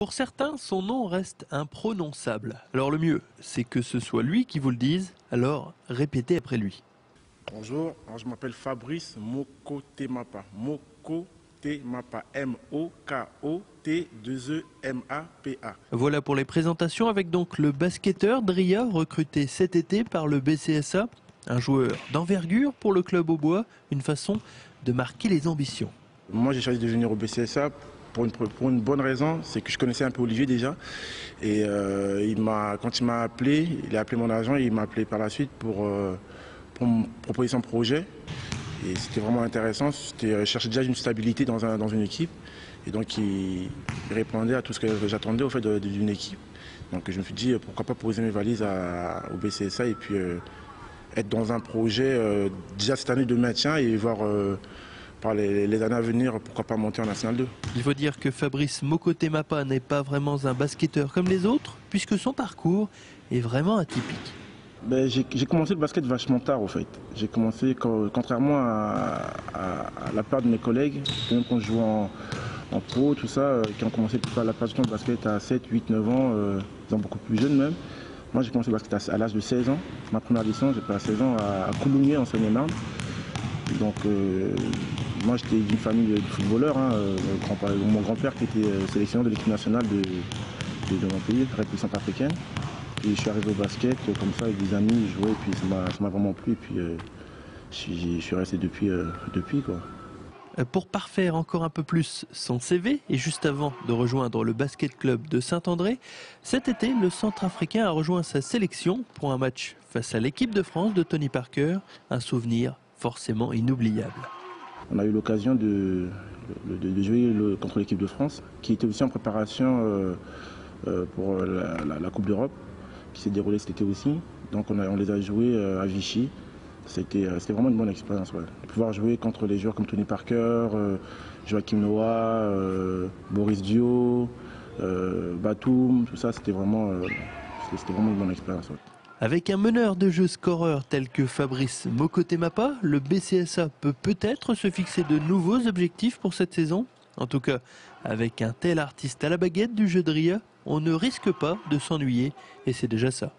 Pour certains, son nom reste imprononçable. Alors le mieux, c'est que ce soit lui qui vous le dise, alors répétez après lui. Bonjour, alors je m'appelle Fabrice Mokotemapa. Mokotemapa, M-O-K-O-T-2-E-M-A-P-A. Voilà pour les présentations avec donc le basketteur Dria, recruté cet été par le BCSA. Un joueur d'envergure pour le club Aubois, une façon de marquer les ambitions. Moi j'ai choisi de venir au BCSA pour une bonne raison, c'est que je connaissais un peu Olivier déjà. Et quand il m'a appelé, il a appelé mon agent et il m'a appelé par la suite pour me proposer son projet. Et c'était vraiment intéressant. Je cherchais déjà une stabilité dans une équipe. Et donc il répondait à tout ce que j'attendais au fait d'une équipe. Donc je me suis dit pourquoi pas poser mes valises au BCSA et puis être dans un projet déjà cette année de maintien et voir par les années à venir pourquoi pas monter en National 2. Il faut dire que Fabrice Mokotemapa n'est pas vraiment un basketteur comme les autres, puisque son parcours est vraiment atypique. J'ai commencé le basket vachement tard au fait. J'ai commencé, contrairement à la plupart de mes collègues, même quand je jouais en pro, tout ça, qui ont commencé la plupart du temps le basket à 7, 8, 9 ans, ils sont beaucoup plus jeunes même. Moi j'ai commencé le basket à l'âge de 16 ans. Ma première licence, j'ai fait à 16 ans à Coulommiers en Seine-et-Marne. Donc moi j'étais d'une famille de footballeurs. Mon grand-père qui était sélectionneur de l'équipe nationale de mon pays, République centrafricaine. Et je suis arrivé au basket comme ça avec des amis, je jouais et puis ça m'a vraiment plu et puis je suis resté depuis quoi. Pour parfaire encore un peu plus son CV et juste avant de rejoindre le basket club de Saint-André, cet été le Centrafricain a rejoint sa sélection pour un match face à l'équipe de France de Tony Parker, un souvenir forcément inoubliable. On a eu l'occasion de jouer contre l'équipe de France qui était aussi en préparation pour la Coupe d'Europe qui s'est déroulée cet été aussi. Donc on les a joués à Vichy. C'était vraiment une bonne expérience. Ouais. Pouvoir jouer contre les joueurs comme Tony Parker, Joachim Noah, Boris Dio, Batum, tout ça, c'était vraiment une bonne expérience. Ouais. Avec un meneur de jeu scoreur tel que Fabrice Mokotemapa, le BCSA peut peut-être se fixer de nouveaux objectifs pour cette saison. En tout cas, avec un tel artiste à la baguette du jeu de Ria, on ne risque pas de s'ennuyer et c'est déjà ça.